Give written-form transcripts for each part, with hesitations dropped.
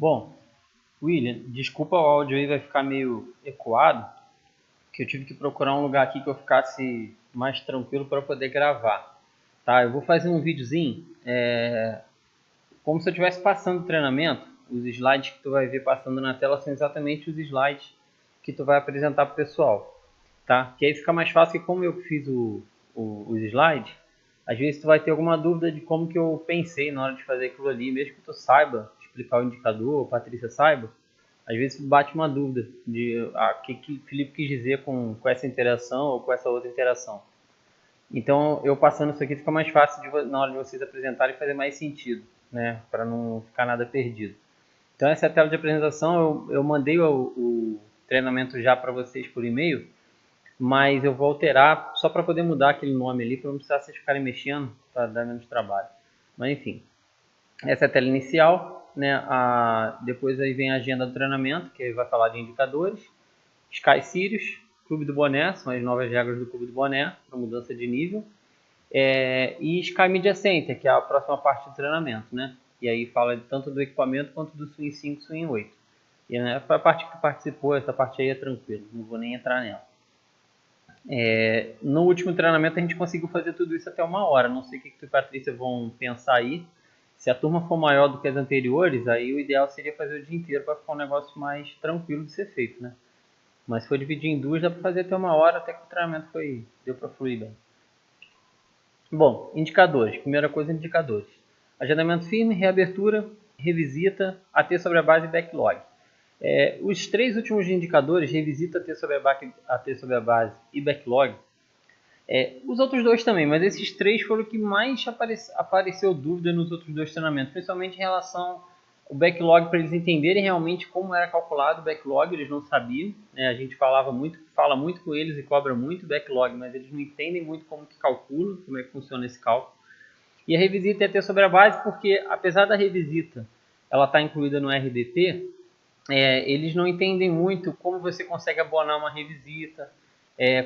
Bom, William, desculpa, o áudio aí vai ficar meio ecoado, que eu tive que procurar um lugar aqui que eu ficasse mais tranquilo para poder gravar. Tá, eu vou fazer um videozinho, como se eu estivesse passando o treinamento. Os slides que tu vai ver passando na tela são exatamente os slides que tu vai apresentar para o pessoal, tá? Que aí fica mais fácil, que como eu fiz os slides, às vezes tu vai ter alguma dúvida de como que eu pensei na hora de fazer aquilo ali, mesmo que tu saiba explicar o indicador, ou a Patrícia saiba, às vezes bate uma dúvida de o que o Felipe quis dizer com essa interação ou com essa outra interação. Então, eu passando isso aqui fica mais fácil na hora de vocês apresentarem fazer mais sentido, né? Para não ficar nada perdido. Então, essa é a tela de apresentação. Eu mandei o treinamento já para vocês por e-mail, mas eu vou alterar só para poder mudar aquele nome ali, para não precisar vocês ficarem mexendo, para dar menos trabalho. Mas enfim, essa é a tela inicial, né? Depois aí vem a agenda do treinamento, que vai falar de indicadores, Sky Sirius, Clube do Boné, são as novas regras do Clube do Boné, para mudança de nível, e Sky Media Center, que é a próxima parte do treinamento, né? E aí fala tanto do equipamento quanto do Swing 5 e Swing 8. E né, foi a parte que participou, essa parte aí é tranquila, não vou nem entrar nela. No último treinamento a gente conseguiu fazer tudo isso até 1 hora. Não sei o que tu e a Patrícia vão pensar aí. Se a turma for maior do que as anteriores, aí o ideal seria fazer o dia inteiro para ficar um negócio mais tranquilo de ser feito, né? Mas se for dividir em duas, dá para fazer até 1 hora, até que o treinamento deu para fluir bem. Bom, indicadores. Primeira coisa, indicadores. Agendamento firme, reabertura, revisita, AT sobre a base e backlog. Os três últimos indicadores, revisita, AT sobre a base e backlog, os outros dois também, mas esses três foram o que mais apareceu dúvida nos outros dois treinamentos, principalmente em relação ao backlog, para eles entenderem realmente como era calculado o backlog. Eles não sabiam, né? A gente fala muito com eles e cobra muito backlog, mas eles não entendem muito como que calcula, como é que funciona esse cálculo. E a revisita é ter sobre a base, porque apesar da revisita ela estar incluída no RDT, eles não entendem muito como você consegue abonar uma revisita,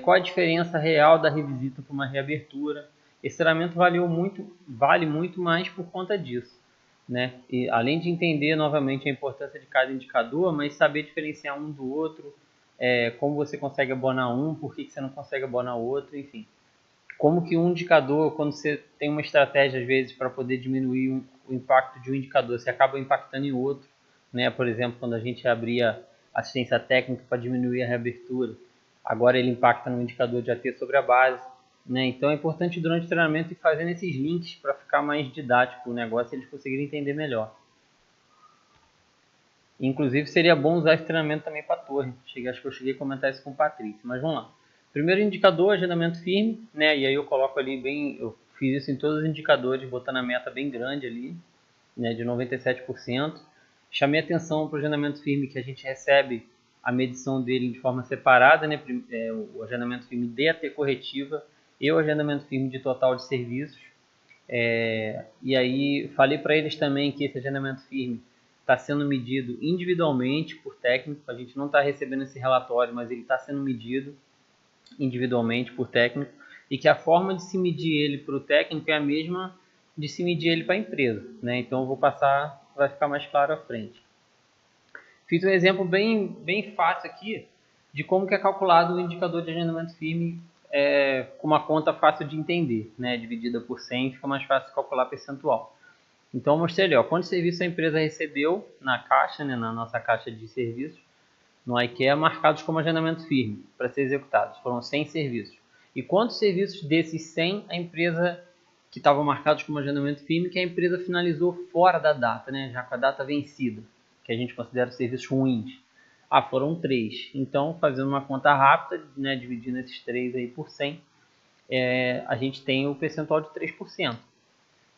qual a diferença real da revisita para uma reabertura. Esse treinamento vale muito mais por conta disso, né? E, além de entender novamente a importância de cada indicador, mas saber diferenciar um do outro, como você consegue abonar um, por que você não consegue abonar outro, enfim. Como que um indicador, quando você tem uma estratégia às vezes para poder diminuir o impacto de um indicador, você acaba impactando em outro, né? Por exemplo, quando a gente abria assistência técnica para diminuir a reabertura, agora ele impacta no indicador de AT sobre a base, né? Então é importante durante o treinamento ir fazendo esses links para ficar mais didático o negócio e eles conseguirem entender melhor. Inclusive seria bom usar esse treinamento também para a torre. Acho que eu cheguei a comentar isso com o Patrícia, mas vamos lá. Primeiro indicador, agendamento firme, né? E aí eu coloco ali eu fiz isso em todos os indicadores, botando a meta bem grande ali, né? De 97%. Chamei atenção para o agendamento firme, que a gente recebe a medição dele de forma separada, né? O agendamento firme de AT corretiva e o agendamento firme de total de serviços. E aí falei para eles também que esse agendamento firme está sendo medido individualmente por técnico. A gente não está recebendo esse relatório, mas ele está sendo medido individualmente por técnico, e que a forma de se medir ele para o técnico é a mesma de se medir ele para a empresa, né? Então eu vou passar, vai ficar mais claro à frente. Fiz um exemplo bem fácil aqui de como que é calculado o indicador de agendamento firme, com uma conta fácil de entender, né? Dividida por 100, fica mais fácil de calcular percentual. Então eu mostrei ali, quantos serviços a empresa recebeu na caixa, né, na nossa caixa de serviços, no IKEA, marcados como agendamento firme para ser executados. Foram 100 serviços. E quantos serviços desses 100 a empresa que estavam marcados como agendamento firme, que a empresa finalizou fora da data, né, já com a data vencida, que a gente considera serviços ruins? Foram 3. Então, fazendo uma conta rápida, né, dividindo esses 3 aí por 100, a gente tem o percentual de 3%.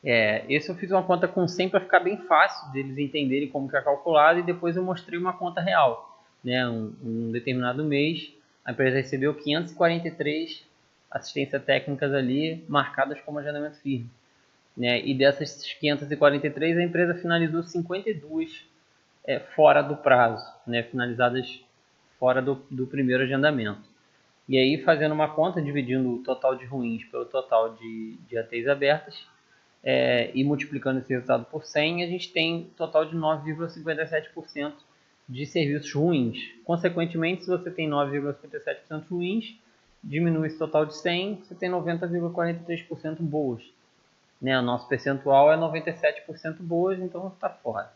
Esse eu fiz uma conta com 100 para ficar bem fácil deles entenderem como que é calculado, e depois eu mostrei uma conta real, né? Um determinado mês a empresa recebeu 543 assistência técnicas ali marcadas como agendamento firme, né? E dessas 543 a empresa finalizou 52 fora do prazo, né? Finalizadas fora do primeiro agendamento. E aí, fazendo uma conta, dividindo o total de ruins pelo total de ATs abertas, e multiplicando esse resultado por 100, a gente tem um total de 9,57% de serviços ruins. Consequentemente, se você tem 9,57% ruins, diminui esse total de 100, você tem 90,43% boas. Né? O nosso percentual é 97% boas, então está fora.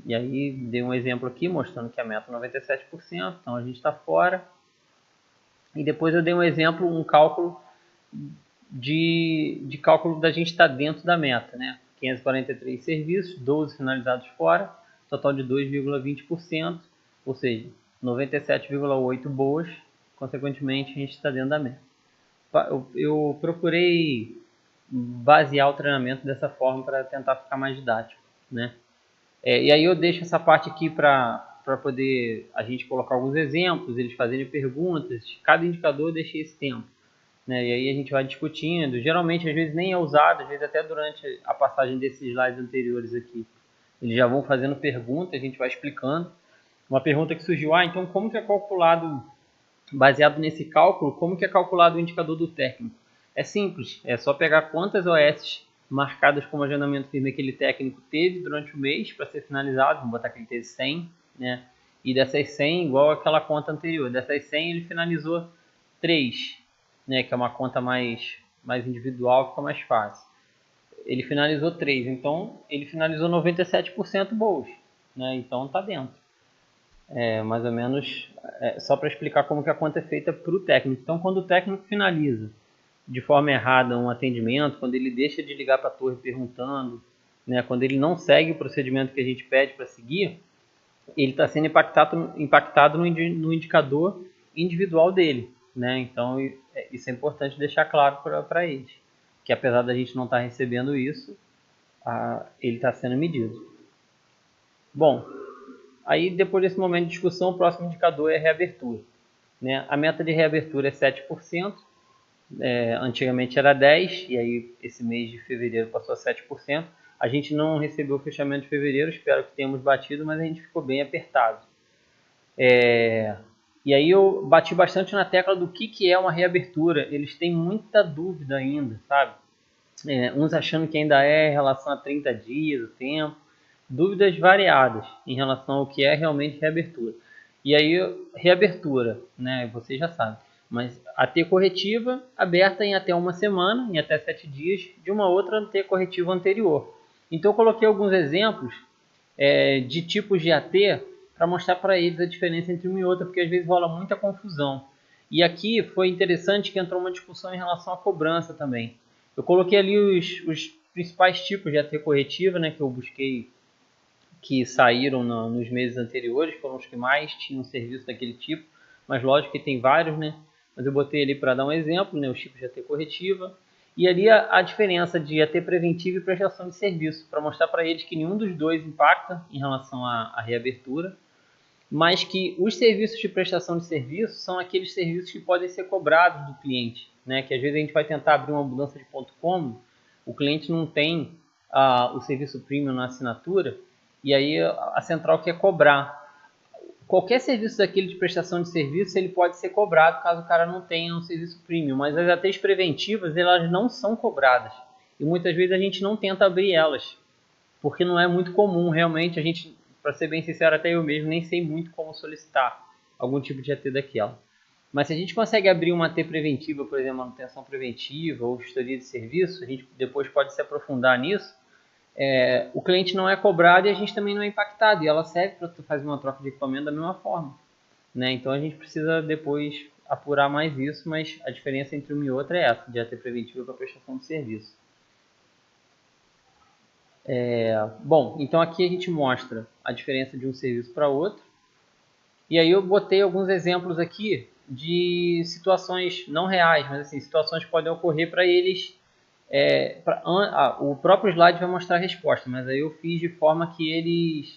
E aí, dei um exemplo aqui mostrando que a meta é 97%, então a gente está fora. E depois eu dei um exemplo, um cálculo de cálculo da gente estar dentro da meta, né? 543 serviços, 12 finalizados fora, total de 2,20%, ou seja, 97,8 boas, consequentemente a gente está dentro da meta. Eu procurei basear o treinamento dessa forma para tentar ficar mais didático, né? E aí eu deixo essa parte aqui para poder a gente colocar alguns exemplos, eles fazerem perguntas, cada indicador eu deixei esse tempo. Né? E aí a gente vai discutindo, geralmente às vezes nem é usado, às vezes até durante a passagem desses slides anteriores aqui. Eles já vão fazendo perguntas, a gente vai explicando. Uma pergunta que surgiu, então como que é calculado, baseado nesse cálculo, como que é calculado o indicador do técnico? É simples, é só pegar quantas OS marcadas como agendamento firme aquele técnico teve durante o mês para ser finalizado, vamos botar que ele teve 100, né? E dessas 100, igual aquela conta anterior, dessas 100 ele finalizou 3, né? Que é uma conta mais individual, fica mais fácil. Ele finalizou 3, então ele finalizou 97% boas, né? Então tá dentro. Mais ou menos, só para explicar como que a conta é feita para o técnico. Então quando o técnico finaliza de forma errada um atendimento, quando ele deixa de ligar para a torre perguntando, né, quando ele não segue o procedimento que a gente pede para seguir, ele está sendo impactado no indicador individual dele. Né? Então, isso é importante deixar claro para eles, que apesar da gente não estar recebendo isso, ele está sendo medido. Bom, aí depois desse momento de discussão, o próximo indicador é a reabertura. Né? A meta de reabertura é 7%, antigamente era 10%, e aí esse mês de fevereiro passou a 7%. A gente não recebeu o fechamento de fevereiro, espero que tenhamos batido, mas a gente ficou bem apertado. E aí eu bati bastante na tecla do que é uma reabertura. Eles têm muita dúvida ainda, sabe? Uns achando que ainda é em relação a 30 dias, o tempo. Dúvidas variadas em relação ao que é realmente reabertura. E aí, reabertura, né? Vocês já sabem. Mas a T corretiva aberta em até uma semana, em até 7 dias, de uma outra T corretiva anterior. Então eu coloquei alguns exemplos de tipos de AT para mostrar para eles a diferença entre uma e outra, porque às vezes rola muita confusão. E aqui foi interessante que entrou uma discussão em relação à cobrança também. Eu coloquei ali os principais tipos de AT corretiva, né, que eu busquei, que saíram nos meses anteriores, foram os que mais tinham serviço daquele tipo, mas lógico que tem vários, né? Mas eu botei ali para dar um exemplo, né, os tipos de AT corretiva, e ali a diferença de AT preventiva e prestação de serviço, para mostrar para eles que nenhum dos dois impacta em relação à reabertura, mas que os serviços de prestação de serviço são aqueles serviços que podem ser cobrados do cliente, né? Que às vezes a gente vai tentar abrir uma mudança de ponto como, o cliente não tem o serviço premium na assinatura, e aí a central quer cobrar. Qualquer serviço daquele de prestação de serviço, ele pode ser cobrado caso o cara não tenha um serviço premium, mas as ATs preventivas, elas não são cobradas. E muitas vezes a gente não tenta abrir elas, porque não é muito comum, realmente, a gente, para ser bem sincero, até eu mesmo nem sei muito como solicitar algum tipo de AT daquela. Mas se a gente consegue abrir uma AT preventiva, por exemplo, manutenção preventiva ou vistoria de serviço, a gente depois pode se aprofundar nisso, o cliente não é cobrado e a gente também não é impactado, e ela serve para tu fazer uma troca de equipamento da mesma forma. Né? Então a gente precisa depois apurar mais isso, mas a diferença entre uma e outra é essa, de AT preventiva para prestação de serviço. Bom, então aqui a gente mostra a diferença de um serviço para outro. E aí eu botei alguns exemplos aqui de situações não reais, mas assim, situações que podem ocorrer para eles. O próprio slide vai mostrar a resposta, mas aí eu fiz de forma que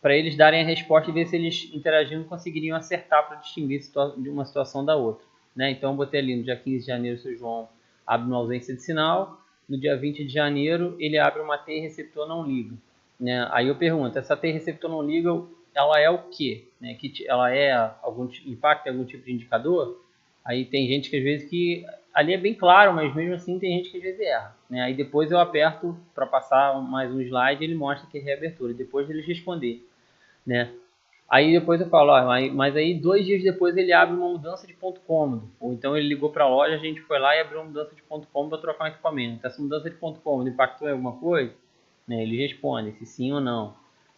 para eles darem a resposta e ver se eles interagindo conseguiriam acertar para distinguir de uma situação da outra. Né? Então eu botei ali no dia 15 de janeiro o seu João abre uma ausência de sinal, no dia 20 de janeiro ele abre uma T e receptor não liga. Né? Aí eu pergunto, essa T e receptor não liga, ela é o quê? Né? Ela é impacta em algum tipo de indicador? Aí tem gente que às vezes que ali é bem claro, mas mesmo assim tem gente que às vezes erra, né? Aí depois eu aperto para passar mais um slide, ele mostra que é reabertura, depois deles responder, né? Aí depois eu falo, ó, mas aí 2 dias depois ele abre uma mudança de ponto cômodo. Ou então ele ligou para a loja, a gente foi lá e abriu uma mudança de ponto cômodo para trocar um equipamento. Então essa mudança de ponto cômodo impactou em alguma coisa? Né, ele responde se sim ou não.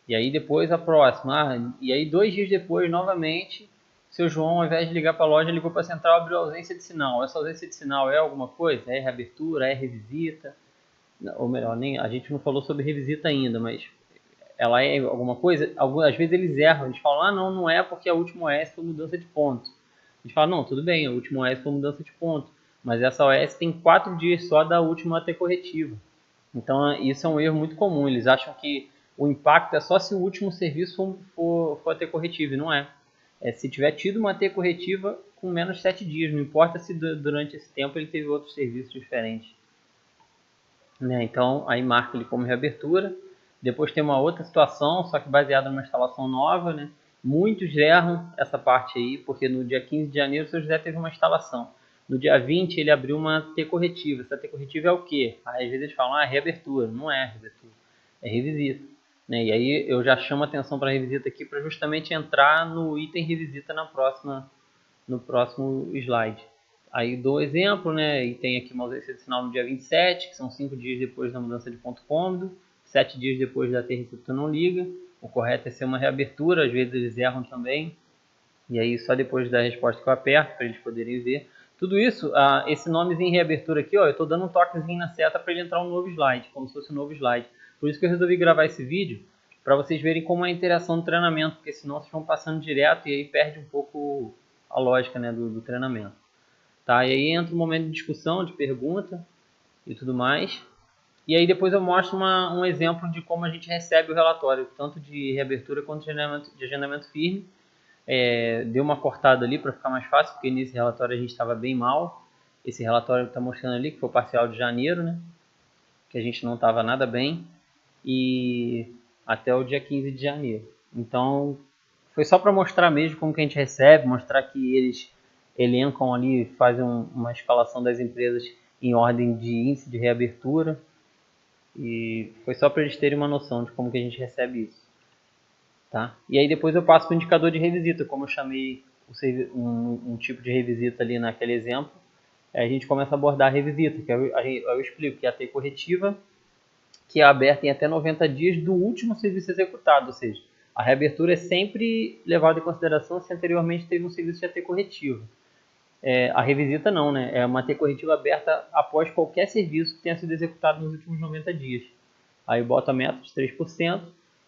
E aí depois a próxima. E aí 2 dias depois, novamente, seu João, ao invés de ligar para a loja, ligou para a central e abriu ausência de sinal. Essa ausência de sinal é alguma coisa? É reabertura? É revisita? Ou melhor, nem, a gente não falou sobre revisita ainda, mas ela é alguma coisa, às vezes eles erram, eles falam, ah não, não é porque a última OS foi mudança de ponto. A gente fala, não, tudo bem, a última OS foi mudança de ponto, mas essa OS tem 4 dias só da última AT corretiva. Então isso é um erro muito comum, eles acham que o impacto é só se o último serviço for AT corretiva, e não é. É se tiver tido uma AT corretiva com menos de 7 dias, não importa se durante esse tempo ele teve outros serviços diferentes. Né? Então, aí marca ele como reabertura. Depois tem uma outra situação, só que baseada numa instalação nova, né? Muitos erram essa parte aí, porque no dia 15 de janeiro o seu José teve uma instalação. No dia 20 ele abriu uma T corretiva. Essa T corretiva é o quê? Aí, às vezes eles falam, reabertura. Não é reabertura, é revisita. Né? E aí eu já chamo a atenção para a revisita aqui para justamente entrar no item revisita no próximo slide. Aí dou exemplo, né? E tem aqui uma ausência de sinal no dia 27, que são 5 dias depois da mudança de ponto cômodo, 7 dias depois da ter receptor não liga. O correto é ser uma reabertura, às vezes eles erram também. E aí só depois da resposta que eu aperto, para eles poderem ver. Tudo isso, esse nomezinho reabertura aqui, ó, eu estou dando um toquezinho na seta para ele entrar um novo slide, como se fosse um novo slide. Por isso que eu resolvi gravar esse vídeo, para vocês verem como é a interação do treinamento, porque senão vocês vão passando direto e aí perde um pouco a lógica, né, do treinamento. Tá? E aí entra um momento de discussão, de pergunta e tudo mais. E aí depois eu mostro um exemplo de como a gente recebe o relatório, tanto de reabertura quanto de agendamento firme. Deu uma cortada ali para ficar mais fácil, porque nesse relatório a gente estava bem mal. Esse relatório está mostrando ali que foi o parcial de janeiro, né? Que a gente não estava nada bem. E até o dia 15 de janeiro. Então, foi só para mostrar mesmo como que a gente recebe, mostrar que eles elencam ali, fazem uma escalação das empresas em ordem de índice de reabertura. E foi só para eles terem uma noção de como que a gente recebe isso. Tá? E aí depois eu passo para o indicador de revisita, como eu chamei um tipo de revisita ali naquele exemplo. A gente começa a abordar a revisita, que eu explico que é a T corretiva, que é aberta em até 90 dias do último serviço executado, ou seja, a reabertura é sempre levada em consideração se anteriormente teve um serviço de AT corretivo. A revisita não, né? É uma AT corretiva aberta após qualquer serviço que tenha sido executado nos últimos 90 dias. Aí eu boto a meta de 3%,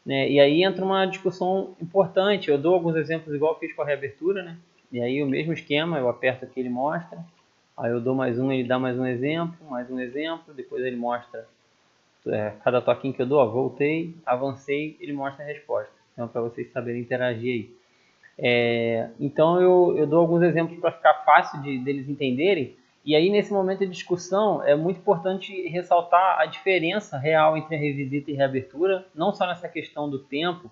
né? E aí entra uma discussão importante. Eu dou alguns exemplos igual eu fiz com a reabertura, né? E aí o mesmo esquema, eu aperto aqui, ele mostra. Aí eu dou mais um, ele dá mais um exemplo, depois ele mostra cada toquinho que eu dou, ó, voltei, avancei, ele mostra a resposta. Então, para vocês saberem interagir aí. Então, eu dou alguns exemplos para ficar fácil deles entenderem. E aí, nesse momento de discussão, é muito importante ressaltar a diferença real entre a revisita e reabertura, não só nessa questão do tempo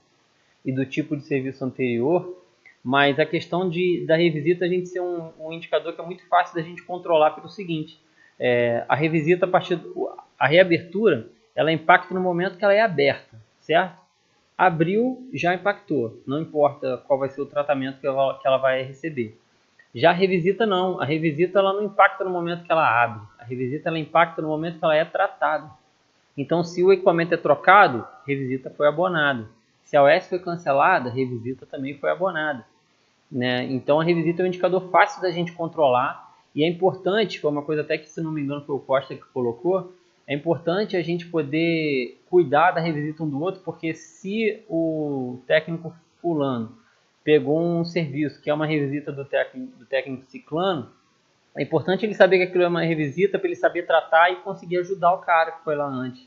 e do tipo de serviço anterior, mas a questão da revisita a gente ser um indicador que é muito fácil da gente controlar pelo seguinte: a revisita a reabertura, ela impacta no momento que ela é aberta, certo? Abriu, já impactou, não importa qual vai ser o tratamento que ela vai receber. Já a revisita não, a revisita ela não impacta no momento que ela abre, a revisita ela impacta no momento que ela é tratada. Então, se o equipamento é trocado, revisita foi abonada. Se a OS foi cancelada, revisita também foi abonada. Né? Então, a revisita é um indicador fácil da gente controlar e é importante, foi uma coisa até que, se não me engano, foi o Costa que colocou, é importante a gente poder cuidar da revisita um do outro, porque se o técnico fulano pegou um serviço que é uma revisita do técnico ciclano, é importante ele saber que aquilo é uma revisita para ele saber tratar e conseguir ajudar o cara que foi lá antes,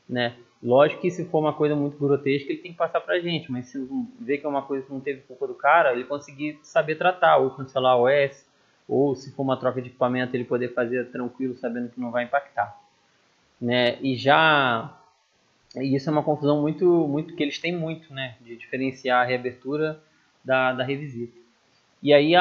né? Lógico que se for uma coisa muito grotesca, ele tem que passar pra gente, mas se ver que é uma coisa que não teve culpa do cara, ele conseguir saber tratar, ou cancelar o OS, ou se for uma troca de equipamento, ele poder fazer tranquilo, sabendo que não vai impactar, né? E isso é uma confusão muito que eles têm muito, né? De diferenciar a reabertura da revisita. E aí,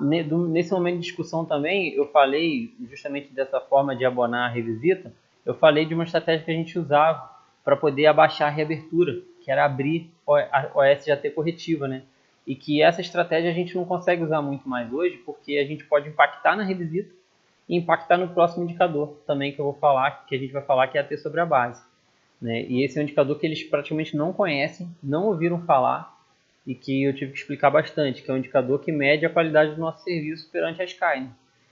nesse momento de discussão também, eu falei, justamente dessa forma de abonar a revisita, eu falei de uma estratégia que a gente usava para poder abaixar a reabertura, que era abrir a OSJT corretiva, né? E que essa estratégia a gente não consegue usar muito mais hoje, porque a gente pode impactar na revisita e impactar no próximo indicador também que eu vou falar, que a gente vai falar, que é a T sobre a base, né? E esse é um indicador que eles praticamente não conhecem, não ouviram falar, e que eu tive que explicar bastante, que é um indicador que mede a qualidade do nosso serviço perante a Sky, né?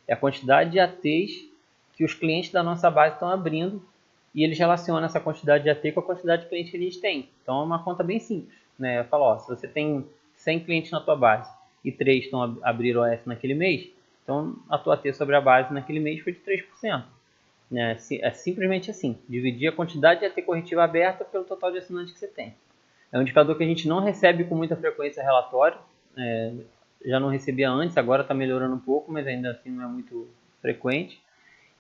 É a quantidade de ATs que os clientes da nossa base estão abrindo, e eles relacionam essa quantidade de AT com a quantidade de clientes que a gente tem. Então é uma conta bem simples, né? Eu falo, ó, se você tem 100 clientes na tua base e 3 estão abrindo OS naquele mês, então a tua AT sobre a base naquele mês foi de 3%. Né? É simplesmente assim, dividir a quantidade de AT corretiva aberta pelo total de assinantes que você tem. É um indicador que a gente não recebe com muita frequência relatório, já não recebia antes, agora está melhorando um pouco, mas ainda assim não é muito frequente.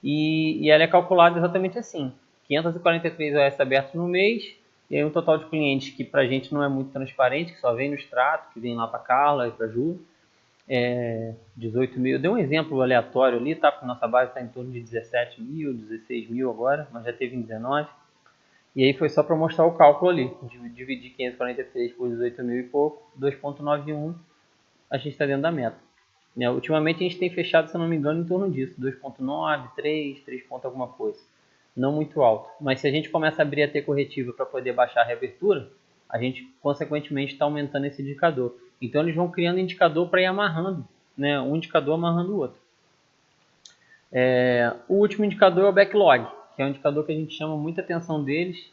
E ela é calculada exatamente assim, 543 OS abertos no mês, e aí um total de clientes que para a gente não é muito transparente, que só vem no extrato, que vem lá para a Carla e para a Ju, 18 mil. Eu dei um exemplo aleatório ali, tá? Porque nossa base está em torno de 17 mil, 16 mil agora, mas já teve em 19. E aí foi só para mostrar o cálculo ali. Dividir 543 por 18 mil e pouco, 2,91, a gente está dentro da meta. Ultimamente a gente tem fechado, se eu não me engano, em torno disso, 2,9, 3 ponto alguma coisa. Não muito alto. Mas se a gente começa a abrir a T corretiva para poder baixar a reabertura, a gente consequentemente está aumentando esse indicador. Então eles vão criando indicador para ir amarrando, né? Um indicador amarrando o outro. O último indicador é o backlog, que é um indicador que a gente chama muita atenção deles,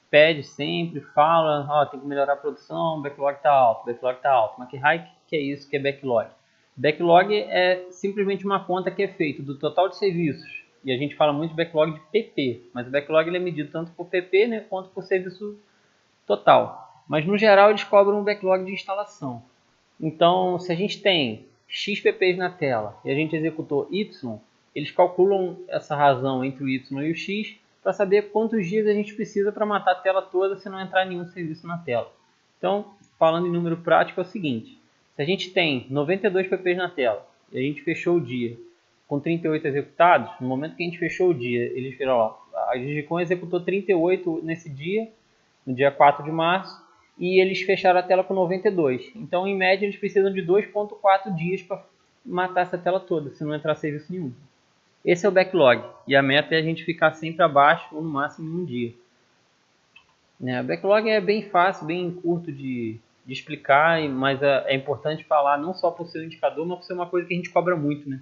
pede sempre, fala, tem que melhorar a produção, backlog está alto, backlog está alto. Mas que é isso que é backlog? Backlog é simplesmente uma conta que é feita do total de serviços, e a gente fala muito de backlog de PP, mas o backlog ele é medido tanto por PP, né, quanto por serviço total. Mas no geral eles cobram um backlog de instalação. Então, se a gente tem X PPs na tela e a gente executou Y, eles calculam essa razão entre o Y e o X para saber quantos dias a gente precisa para matar a tela toda se não entrar nenhum serviço na tela. Então, falando em número prático, é o seguinte: se a gente tem 92 PPs na tela e a gente fechou o dia com 38 executados, no momento que a gente fechou o dia, eles viram, ó, a Digicom executou 38 nesse dia, no dia 4 de março, e eles fecharam a tela com 92. Então, em média, eles precisam de 2,4 dias para matar essa tela toda, se não entrar serviço nenhum. Esse é o backlog, e a meta é a gente ficar sempre abaixo, ou no máximo em um dia. O backlog é bem fácil, bem curto de explicar, mas é importante falar não só por ser um indicador, mas por ser uma coisa que a gente cobra muito, né?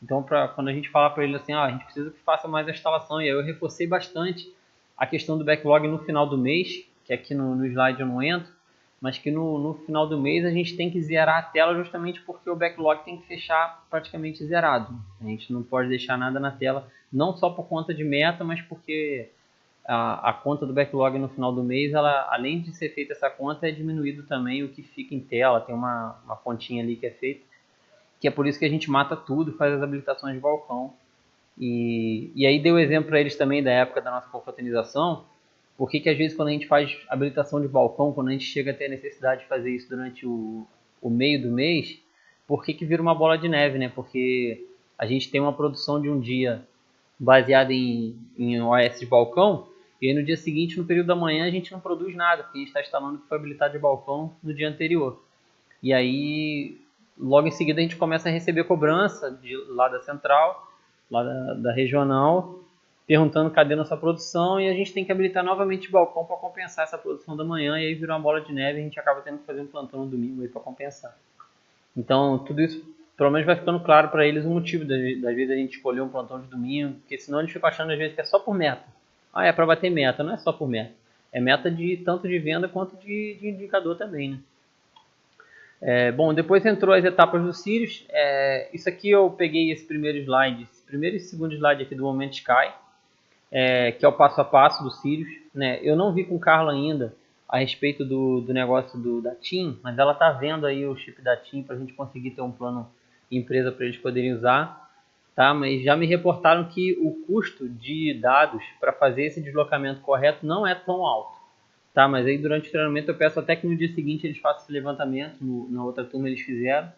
Então, quando a gente fala para ele assim, a gente precisa que faça mais a instalação, e aí eu reforcei bastante a questão do backlog no final do mês, que aqui no slide eu não entro, mas que no final do mês a gente tem que zerar a tela justamente porque o backlog tem que fechar praticamente zerado. A gente não pode deixar nada na tela, não só por conta de meta, mas porque a conta do backlog no final do mês, ela, além de ser feita essa conta, é diminuído também o que fica em tela, tem uma continha ali que é feita, que é por isso que a gente mata tudo, faz as habilitações de balcão. E aí dei o exemplo para eles também da época da nossa confraternização, porque que às vezes quando a gente faz habilitação de balcão, quando a gente chega a ter a necessidade de fazer isso durante o meio do mês, por que vira uma bola de neve, né? Porque a gente tem uma produção de um dia baseada em OS de balcão, e aí no dia seguinte, no período da manhã, a gente não produz nada, porque a gente está instalando o que foi habilitado de balcão no dia anterior. E aí, logo em seguida, a gente começa a receber cobrança lá da central, lá da regional, perguntando cadê nossa produção, e a gente tem que habilitar novamente o balcão para compensar essa produção da manhã, e aí vira uma bola de neve e a gente acaba tendo que fazer um plantão no domingo para compensar. Então, tudo isso, pelo menos vai ficando claro para eles o motivo das vezes a gente escolher um plantão de domingo, porque senão eles ficam achando às vezes que é só por meta. É para bater meta, não é só por meta. É meta de tanto de venda quanto de indicador também, né? Bom, depois entrou as etapas do Sirius. Isso aqui eu peguei esse primeiro e segundo slide aqui do Moment Sky, que é o passo a passo do Sirius, né? Eu não vi com Carla ainda a respeito do negócio da TIM, mas ela está vendo aí o chip da TIM para a gente conseguir ter um plano empresa para eles poderem usar, tá? Mas já me reportaram que o custo de dados para fazer esse deslocamento correto não é tão alto, tá? Mas aí durante o treinamento eu peço até que no dia seguinte eles façam esse levantamento, na outra turma eles fizeram,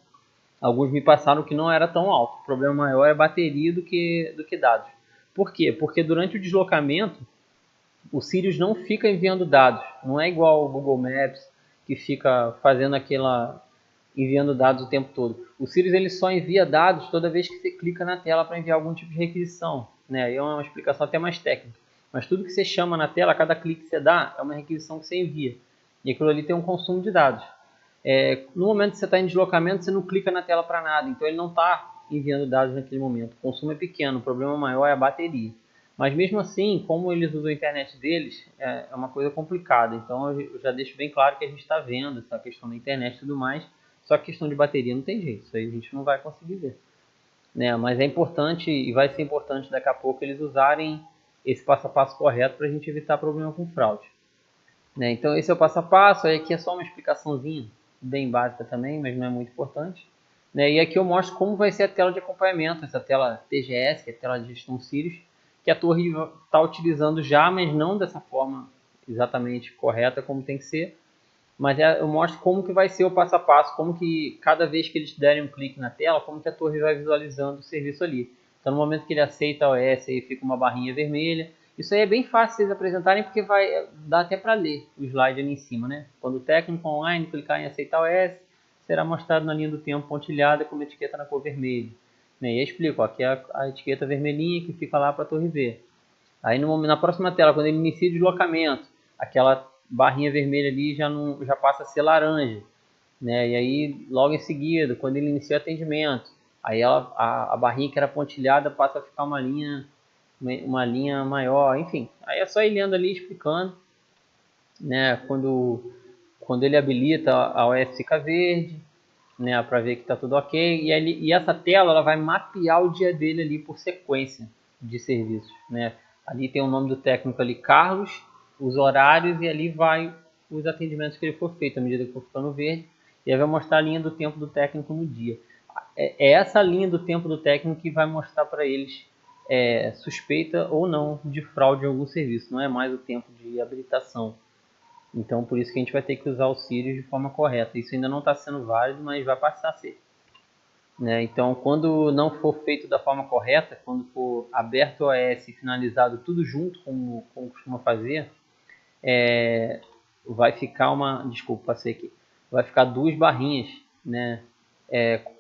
Alguns me passaram que não era tão alto. O problema maior é bateria do que dados. Por quê? Porque durante o deslocamento, o Sirius não fica enviando dados. Não é igual o Google Maps, que fica fazendo aquela enviando dados o tempo todo. O Sirius ele só envia dados toda vez que você clica na tela para enviar algum tipo de requisição, né? Aí é uma explicação até mais técnica. Mas tudo que você chama na tela, cada clique que você dá, é uma requisição que você envia. E aquilo ali tem um consumo de dados. No momento que você está em deslocamento, você não clica na tela para nada. Então ele não está enviando dados naquele momento. O consumo é pequeno, o problema maior é a bateria. Mas mesmo assim, como eles usam a internet deles, é uma coisa complicada. Então eu já deixo bem claro que a gente está vendo essa questão da internet e tudo mais. Só que questão de bateria não tem jeito, isso aí a gente não vai conseguir ver. Né? Mas é importante e vai ser importante daqui a pouco eles usarem esse passo a passo correto para a gente evitar problema com fraude. Né? Então esse é o passo a passo, aí aqui é só uma explicaçãozinha bem básica também, mas não é muito importante. Né? E aqui eu mostro como vai ser a tela de acompanhamento, essa tela TGS, que é a tela de gestão Sirius, que a torre está utilizando já, mas não dessa forma exatamente correta como tem que ser. Mas eu mostro como que vai ser o passo a passo, como que cada vez que eles derem um clique na tela, como que a torre vai visualizando o serviço ali. Então no momento que ele aceita a OS, aí fica uma barrinha vermelha. Isso aí é bem fácil vocês apresentarem, porque vai dar até para ler o slide ali em cima, né? Quando o técnico online clicar em aceitar OS, será mostrado na linha do tempo pontilhada com uma etiqueta na cor vermelha. Né? E aí explico, ó, aqui é a etiqueta vermelhinha que fica lá para a torre ver. Aí na próxima tela, quando ele inicia o deslocamento, aquela barrinha vermelha ali já passa a ser laranja. Né? E aí, logo em seguida, quando ele inicia o atendimento, aí a barrinha que era pontilhada passa a ficar uma linha maior. Enfim, aí é só ir lendo ali, explicando. Né? Quando ele habilita, a OS fica verde, né, para ver que está tudo ok. E essa tela ela vai mapear o dia dele ali por sequência de serviços. Né? Ali tem o nome do técnico ali, Carlos, os horários e ali vai os atendimentos que ele for feito à medida que for ficando verde. E aí vai mostrar a linha do tempo do técnico no dia. É essa linha do tempo do técnico que vai mostrar para eles suspeita ou não de fraude em algum serviço. Não é mais o tempo de habilitação. Então, por isso que a gente vai ter que usar o Sirius de forma correta. Isso ainda não está sendo válido, mas vai passar a ser. Né? Então, quando não for feito da forma correta, quando for aberto o OS e finalizado tudo junto, como costuma fazer, vai ficar Desculpa, passei aqui. Vai ficar duas barrinhas, né?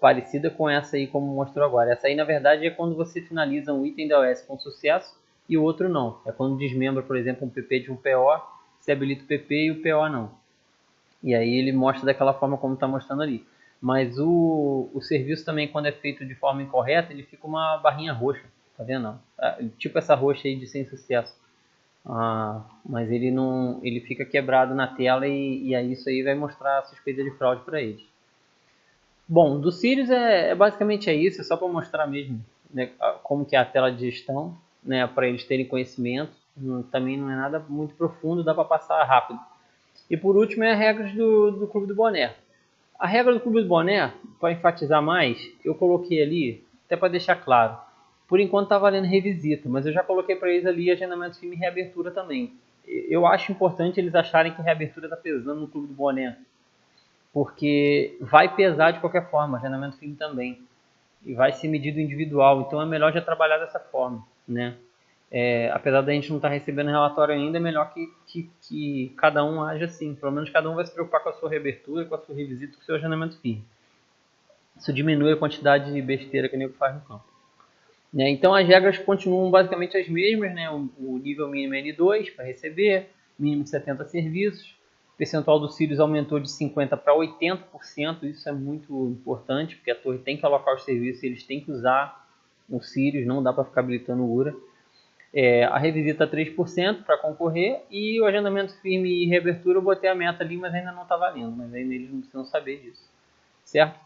Parecida com essa aí, como mostrou agora. Essa aí, na verdade, é quando você finaliza um item da OS com sucesso e o outro não. É quando desmembra, por exemplo, um PP de um PO, você habilita o PP e o PO não. E aí ele mostra daquela forma como está mostrando ali. Mas o serviço também, quando é feito de forma incorreta, ele fica uma barrinha roxa. Tá vendo? Tipo essa roxa aí de sem sucesso. Mas ele não, ele fica quebrado na tela e aí isso aí vai mostrar a suspeita de fraude para eles. Bom, do Sirius basicamente isso, é só para mostrar mesmo, né, como que é a tela de gestão, né, para eles terem conhecimento. Também não é nada muito profundo, dá para passar rápido. E por último é as regras do Clube do Boné. A regra do Clube do Boné, para enfatizar mais, eu coloquei ali, até para deixar claro. Por enquanto está valendo revisita, mas eu já coloquei para eles ali agendamento firme e reabertura também. Eu acho importante eles acharem que reabertura está pesando no Clube do Boné, porque vai pesar de qualquer forma, agendamento firme também. E vai ser medido individual, então é melhor já trabalhar dessa forma, né? Apesar da gente não estar recebendo relatório ainda, é melhor que cada um haja assim. Pelo menos cada um vai se preocupar com a sua reabertura, com a sua revisita, com o seu agendamento firme. Isso diminui a quantidade de besteira que o nego faz no campo. Né? Então as regras continuam basicamente as mesmas, né? O nível mínimo é N2 para receber, mínimo de 70 serviços. O percentual do Sirius aumentou de 50% para 80%, isso é muito importante, porque a torre tem que alocar os serviços, eles têm que usar o Sirius, não dá para ficar habilitando o URA. A revisita 3% para concorrer e o agendamento firme e reabertura eu botei a meta ali, mas ainda não está valendo, mas aí eles não precisam saber disso, certo?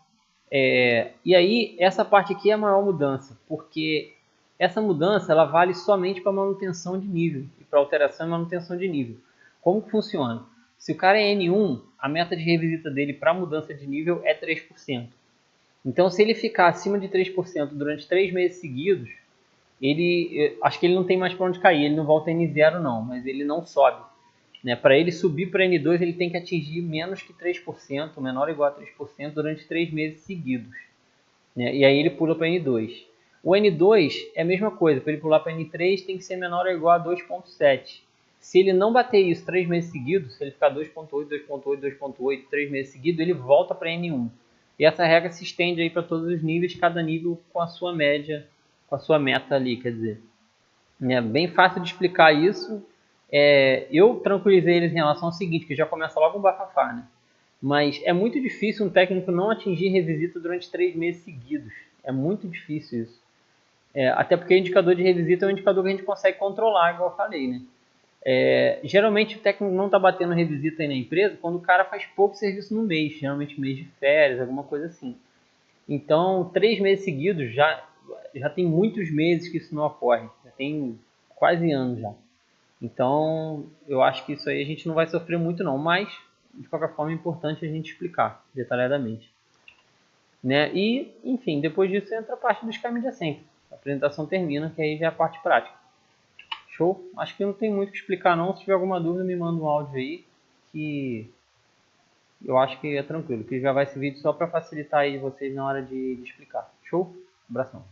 E aí essa parte aqui é a maior mudança, porque essa mudança ela vale somente para manutenção de nível e para alteração e manutenção de nível. Como que funciona? Se o cara é N1, a meta de revisita dele para mudança de nível é 3%. Então se ele ficar acima de 3% durante 3 meses seguidos, acho que ele não tem mais para onde cair, ele não volta a N0 não, mas ele não sobe. Né? Para ele subir para N2, ele tem que atingir menos que 3%, menor ou igual a 3% durante 3 meses seguidos. né? E aí ele pula para N2. O N2 é a mesma coisa, para ele pular para N3 tem que ser menor ou igual a 2.7. Se ele não bater isso 3 meses seguidos, se ele ficar 2.8, 2.8, 2.8, 3 meses seguidos, ele volta para N1. E essa regra se estende aí para todos os níveis, cada nível com a sua média, com a sua meta ali, quer dizer. É bem fácil de explicar isso. Eu tranquilizei eles em relação ao seguinte, que já começa logo um bafafá, né? Mas é muito difícil um técnico não atingir revisita durante 3 meses seguidos. É muito difícil isso. Até porque o indicador de revisita é um indicador que a gente consegue controlar, igual eu falei, né? Geralmente o técnico não está batendo revisita aí na empresa quando o cara faz pouco serviço no mês, geralmente mês de férias, alguma coisa assim. Então, 3 meses seguidos já tem muitos meses que isso não ocorre, já tem quase anos já. Então, eu acho que isso aí a gente não vai sofrer muito não, mas de qualquer forma é importante a gente explicar detalhadamente, né? E, enfim, depois disso entra a parte dos caminhos de sempre. A apresentação termina, que aí já é a parte prática. Show? Acho que não tem muito o que explicar não. Se tiver alguma dúvida, me manda um áudio aí, que eu acho que é tranquilo, que já vai esse vídeo só para facilitar aí vocês na hora de explicar. Show? Abração.